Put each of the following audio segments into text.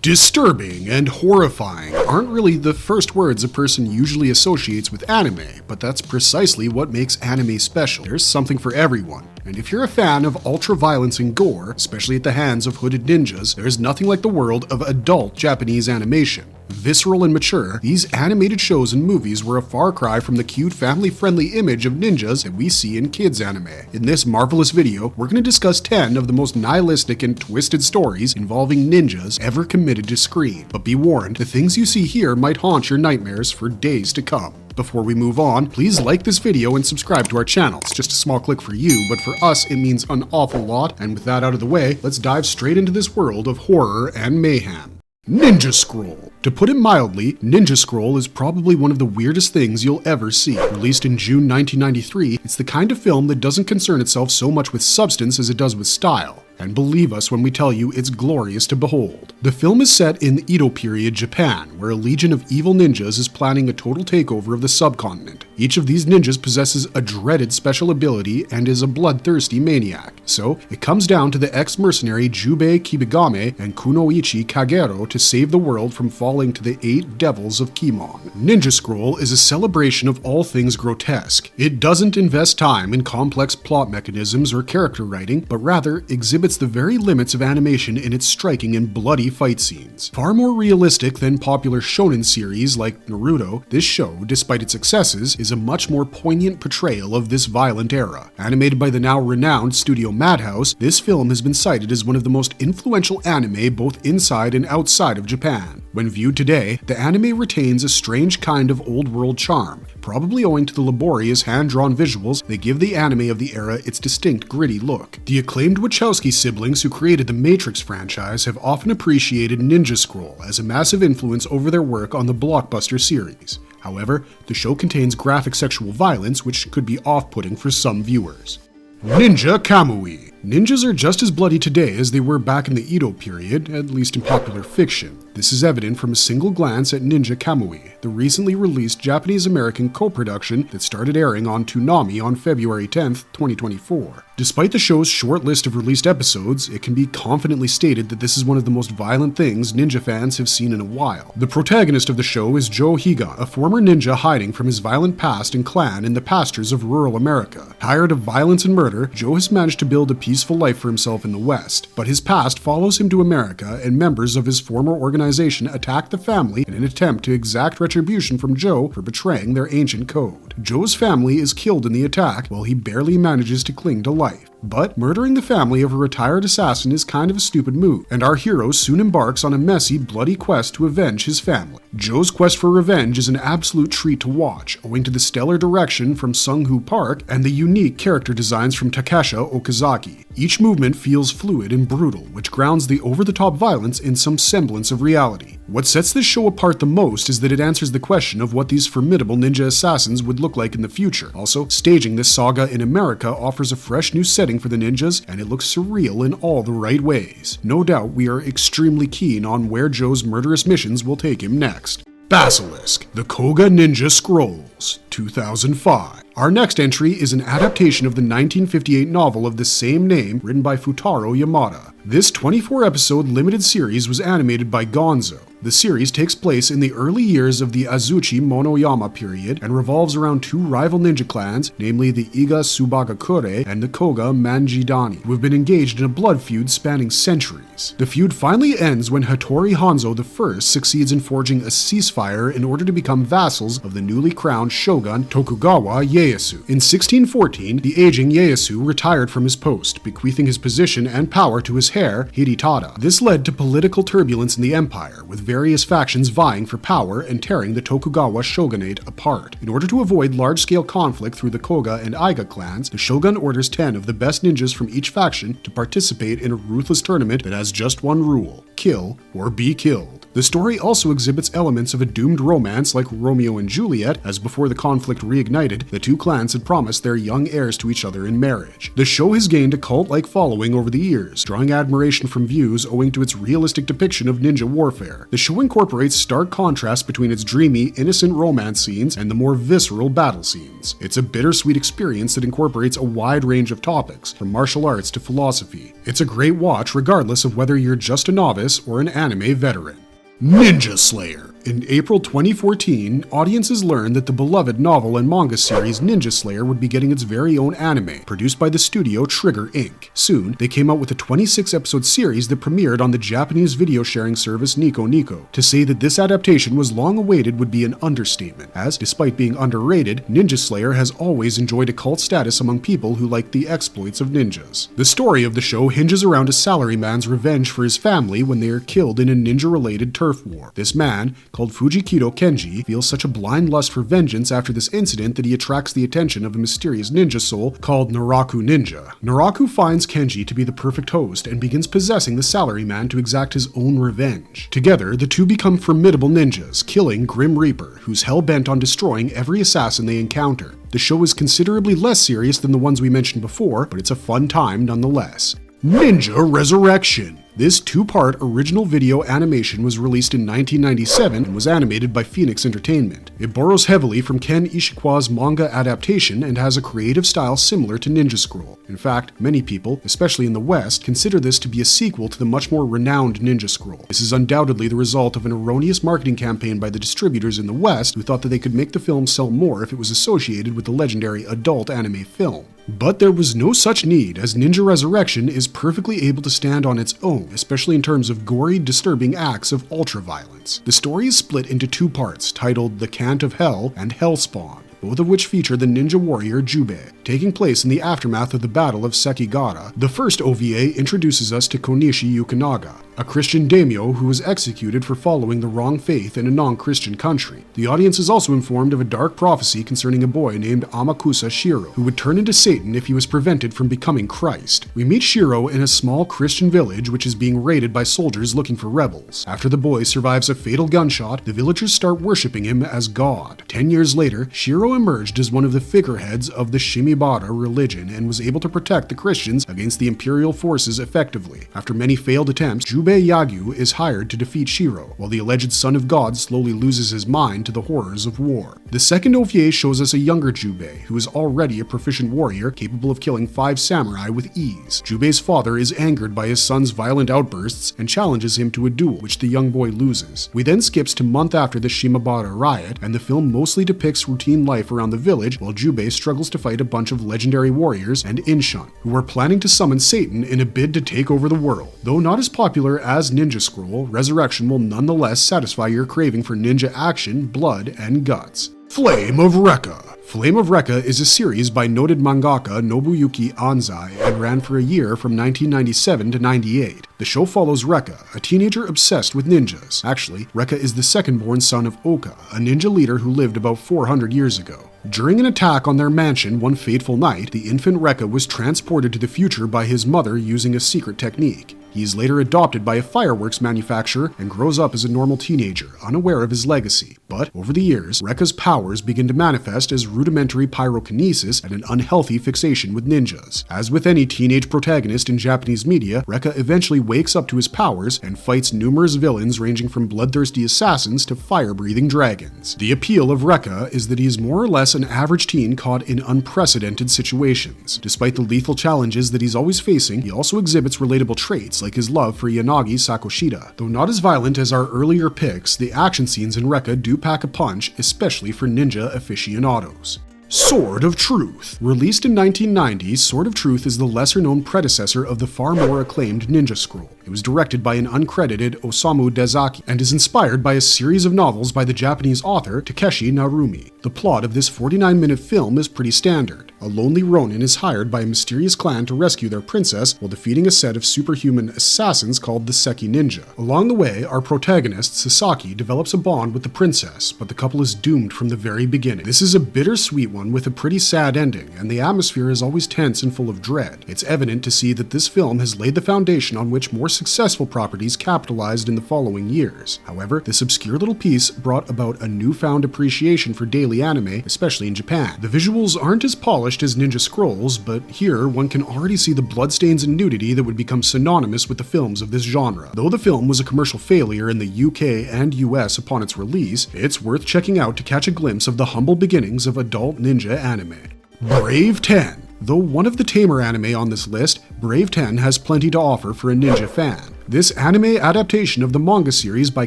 Disturbing and horrifying aren't really the first words a person usually associates with anime, but that's precisely what makes anime special. There's something for everyone. And if you're a fan of ultra-violence and gore, especially at the hands of hooded ninjas, there's nothing like the world of adult Japanese animation. Visceral and mature, these animated shows and movies were a far cry from the cute family-friendly image of ninjas that we see in kids anime. In this marvelous video, we're going to discuss 10 of the most nihilistic and twisted stories involving ninjas ever committed to screen. But be warned, the things you see here might haunt your nightmares for days to come. Before we move on, please like this video and subscribe to our channel. It's just a small click for you, but for us it means an awful lot. And with that out of the way, let's dive straight into this world of horror and mayhem. Ninja Scroll. To put it mildly, Ninja Scroll is probably one of the weirdest things you'll ever see. Released in June 1993, it's the kind of film that doesn't concern itself so much with substance as it does with style. And believe us when we tell you it's glorious to behold. The film is set in Edo period Japan, where a legion of evil ninjas is planning a total takeover of the subcontinent. Each of these ninjas possesses a dreaded special ability and is a bloodthirsty maniac. So, it comes down to the ex-mercenary Jubei Kibigame and Kunoichi Kagero to save the world from falling to the 8 devils of Kimon. Ninja Scroll is a celebration of all things grotesque. It doesn't invest time in complex plot mechanisms or character writing, but rather exhibits the very limits of animation in its striking and bloody fight scenes. Far more realistic than popular shonen series like Naruto, this show, despite its successes, is a much more poignant portrayal of this violent era. Animated by the now renowned studio Madhouse, this film has been cited as one of the most influential anime both inside and outside of Japan. When viewed today, the anime retains a strange kind of old-world charm, probably owing to the laborious hand-drawn visuals that give the anime of the era its distinct gritty look. The acclaimed Wachowski siblings who created the Matrix franchise have often appreciated Ninja Scroll as a massive influence over their work on the blockbuster series. However, the show contains graphic sexual violence, which could be off-putting for some viewers. Ninja Kamoi. Ninjas are just as bloody today as they were back in the Edo period, at least in popular fiction. This is evident from a single glance at Ninja Kamoi, the recently released Japanese-American co-production that started airing on Toonami on February 10th, 2024. Despite the show's short list of released episodes, it can be confidently stated that this is one of the most violent things ninja fans have seen in a while. The protagonist of the show is Joe Higa, a former ninja hiding from his violent past and clan in the pastures of rural America. Tired of violence and murder, Joe has managed to build a peaceful life for himself in the West, but his past follows him to America, and members of his former organization attack the family in an attempt to exact retribution from Joe for betraying their ancient code. Joe's family is killed in the attack, while he barely manages to cling to life. But murdering the family of a retired assassin is kind of a stupid move, and our hero soon embarks on a messy, bloody quest to avenge his family. Joe's quest for revenge is an absolute treat to watch, owing to the stellar direction from Sung-Hoo Park and the unique character designs from Takesha Okazaki. Each movement feels fluid and brutal, which grounds the over-the-top violence in some semblance of reality. What sets this show apart the most is that it answers the question of what these formidable ninja assassins would look like in the future. Also, staging this saga in America offers a fresh new setting for the ninjas, and it looks surreal in all the right ways. No doubt we are extremely keen on where Joe's murderous missions will take him next. Basilisk, the Koga Ninja Scrolls, 2005. Our next entry is an adaptation of the 1958 novel of the same name written by Futaro Yamada. This 24-episode limited series was animated by Gonzo. The series takes place in the early years of the Azuchi Monoyama period and revolves around two rival ninja clans, namely the Iga Subagakure and the Koga Manjidani, who have been engaged in a blood feud spanning centuries. The feud finally ends when Hattori Hanzo I succeeds in forging a ceasefire in order to become vassals of the newly crowned shogun Tokugawa Ieyasu. In 1614, the aging Ieyasu retired from his post, bequeathing his position and power to his heir, Hidetada. This led to political turbulence in the empire, with various factions vying for power and tearing the Tokugawa shogunate apart. In order to avoid large-scale conflict through the Koga and Iga clans, the shogun orders 10 of the best ninjas from each faction to participate in a ruthless tournament that has just one rule: kill or be killed. The story also exhibits elements of a doomed romance like Romeo and Juliet, as before the conflict reignited, the two clans had promised their young heirs to each other in marriage. The show has gained a cult-like following over the years, drawing admiration from views owing to its realistic depiction of ninja warfare. The show incorporates stark contrast between its dreamy, innocent romance scenes and the more visceral battle scenes. It's a bittersweet experience that incorporates a wide range of topics, from martial arts to philosophy. It's a great watch regardless of whether you're just a novice novice or an anime veteran. Ninja Slayer. In April 2014, audiences learned that the beloved novel and manga series Ninja Slayer would be getting its very own anime, produced by the studio Trigger Inc. Soon, they came out with a 26-episode series that premiered on the Japanese video sharing service Nico Nico. To say that this adaptation was long awaited would be an understatement, as despite being underrated, Ninja Slayer has always enjoyed a cult status among people who like the exploits of ninjas. The story of the show hinges around a salaryman's revenge for his family when they are killed in a ninja-related turf war. This man, called Fujikiro Kenji, feels such a blind lust for vengeance after this incident that he attracts the attention of a mysterious ninja soul called Naraku Ninja. Naraku finds Kenji to be the perfect host and begins possessing the salaryman to exact his own revenge. Together, the two become formidable ninjas, killing Grim Reaper, who's hell-bent on destroying every assassin they encounter. The show is considerably less serious than the ones we mentioned before, but it's a fun time nonetheless. Ninja Resurrection. This two-part original video animation was released in 1997 and was animated by Phoenix Entertainment. It borrows heavily from Ken Ishikawa's manga adaptation and has a creative style similar to Ninja Scroll. In fact, many people, especially in the West, consider this to be a sequel to the much more renowned Ninja Scroll. This is undoubtedly the result of an erroneous marketing campaign by the distributors in the West who thought that they could make the film sell more if it was associated with the legendary adult anime film. But there was no such need, as Ninja Resurrection is perfectly able to stand on its own, especially in terms of gory, disturbing acts of ultra-violence. The story is split into two parts, titled The Cant of Hell and Hellspawn, both of which feature the ninja warrior Jubei, taking place in the aftermath of the Battle of Sekigahara. The first OVA introduces us to Konishi Yukinaga, a Christian daimyo who was executed for following the wrong faith in a non-Christian country. The audience is also informed of a dark prophecy concerning a boy named Amakusa Shiro, who would turn into Satan if he was prevented from becoming Christ. We meet Shiro in a small Christian village which is being raided by soldiers looking for rebels. After the boy survives a fatal gunshot, the villagers start worshipping him as God. 10 years later, Shiro emerged as one of the figureheads of the Shimibara religion and was able to protect the Christians against the imperial forces effectively. After many failed attempts, Jubei Yagyu is hired to defeat Shiro, while the alleged son of God slowly loses his mind to the horrors of war. The second OVA shows us a younger Jubei, who is already a proficient warrior capable of killing 5 samurai with ease. Jubei's father is angered by his son's violent outbursts and challenges him to a duel, which the young boy loses. We then skips to month after the Shimabara riot, and the film mostly depicts routine life around the village while Jubei struggles to fight a bunch of legendary warriors and Inshun, who are planning to summon Satan in a bid to take over the world. Though not as popular as Ninja Scroll, Resurrection will nonetheless satisfy your craving for ninja action, blood, and guts. Flame of Rekka. Flame of Rekka is a series by noted mangaka Nobuyuki Anzai and ran for a year from 1997 to 98. The show follows Rekka, a teenager obsessed with ninjas. Actually, Rekka is the second-born son of Oka, a ninja leader who lived about 400 years ago. During an attack on their mansion one fateful night, the infant Rekka was transported to the future by his mother using a secret technique. He is later adopted by a fireworks manufacturer and grows up as a normal teenager, unaware of his legacy. But over the years, Rekka's powers begin to manifest as rudimentary pyrokinesis and an unhealthy fixation with ninjas. As with any teenage protagonist in Japanese media, Rekka eventually wakes up to his powers and fights numerous villains ranging from bloodthirsty assassins to fire-breathing dragons. The appeal of Rekka is that he is more or less an average teen caught in unprecedented situations. Despite the lethal challenges that he's always facing, he also exhibits relatable traits like his love for Yanagi Sakoshida. Though not as violent as our earlier picks, the action scenes in Rekka do pack a punch, especially for ninja aficionados. Sword of Truth. Released in 1990, Sword of Truth is the lesser-known predecessor of the far more acclaimed Ninja Scroll. It was directed by an uncredited Osamu Dezaki and is inspired by a series of novels by the Japanese author Takeshi Narumi. The plot of this 49-minute film is pretty standard. A lonely ronin is hired by a mysterious clan to rescue their princess while defeating a set of superhuman assassins called the Seki Ninja. Along the way, our protagonist, Sasaki, develops a bond with the princess, but the couple is doomed from the very beginning. This is a bittersweet one with a pretty sad ending, and the atmosphere is always tense and full of dread. It's evident to see that this film has laid the foundation on which more successful properties capitalized in the following years. However, this obscure little piece brought about a newfound appreciation for daily anime, especially in Japan. The visuals aren't as polished as Ninja Scrolls, but here one can already see the bloodstains and nudity that would become synonymous with the films of this genre. Though the film was a commercial failure in the UK and US upon its release, it's worth checking out to catch a glimpse of the humble beginnings of adult ninja anime. Brave 10. Though one of the tamer anime on this list, Brave 10 has plenty to offer for a ninja fan. This anime adaptation of the manga series by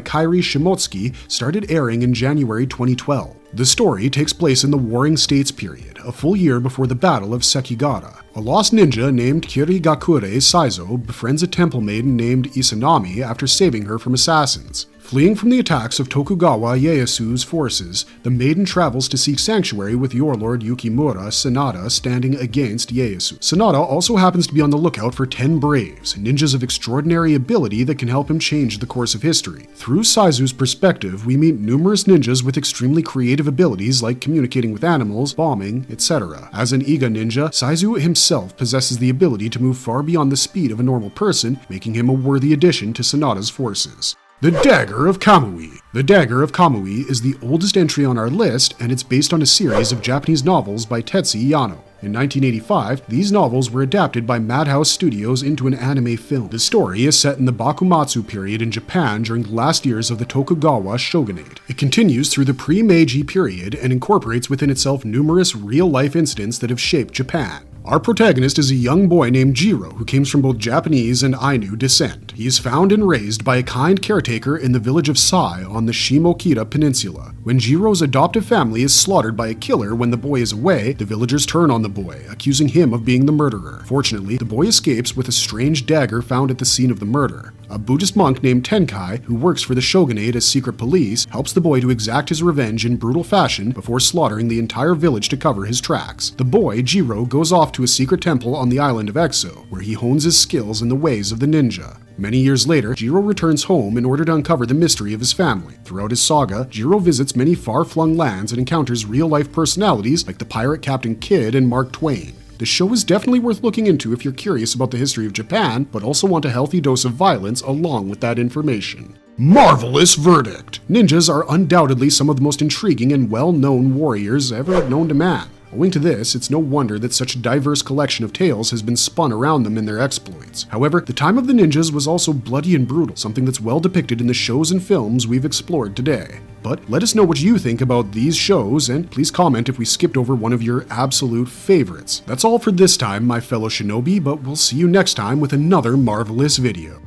Kairi Shimotsuki started airing in January 2012. The story takes place in the Warring States period, a full year before the Battle of Sekigahara. A lost ninja named Kirigakure Saizo befriends a temple maiden named Izanami after saving her from assassins. Fleeing from the attacks of Tokugawa Ieyasu's forces, the maiden travels to seek sanctuary with your lord Yukimura Sanada standing against Ieyasu. Sanada also happens to be on the lookout for 10 braves, ninjas of extraordinary ability that can help him change the course of history. Through Saizu's perspective, we meet numerous ninjas with extremely creative abilities like communicating with animals, bombing, etc. As an Iga ninja, Saizu himself possesses the ability to move far beyond the speed of a normal person, making him a worthy addition to Sanada's forces. The Dagger of Kamoi. The Dagger of Kamoi is the oldest entry on our list, and it's based on a series of Japanese novels by Tetsuya Yano. In 1985, these novels were adapted by Madhouse Studios into an anime film. The story is set in the Bakumatsu period in Japan during the last years of the Tokugawa shogunate. It continues through the pre-Meiji period and incorporates within itself numerous real-life incidents that have shaped Japan. Our protagonist is a young boy named Jiro who comes from both Japanese and Ainu descent. He is found and raised by a kind caretaker in the village of Sai on the Shimokita Peninsula. When Jiro's adoptive family is slaughtered by a killer when the boy is away, the villagers turn on the boy, accusing him of being the murderer. Fortunately, the boy escapes with a strange dagger found at the scene of the murder. A Buddhist monk named Tenkai, who works for the shogunate as secret police, helps the boy to exact his revenge in brutal fashion before slaughtering the entire village to cover his tracks. The boy, Jiro, goes off to a secret temple on the island of Exo, where he hones his skills in the ways of the ninja. Many years later, Jiro returns home in order to uncover the mystery of his family. Throughout his saga, Jiro visits many far-flung lands and encounters real-life personalities like the pirate Captain Kidd and Mark Twain. The show is definitely worth looking into if you're curious about the history of Japan, but also want a healthy dose of violence along with that information. Marvelous verdict! Ninjas are undoubtedly some of the most intriguing and well-known warriors ever known to man. Owing to this, it's no wonder that such a diverse collection of tales has been spun around them and their exploits. However, the time of the ninjas was also bloody and brutal, something that's well depicted in the shows and films we've explored today. But let us know what you think about these shows, and please comment if we skipped over one of your absolute favorites. That's all for this time, my fellow shinobi, but we'll see you next time with another marvelous video.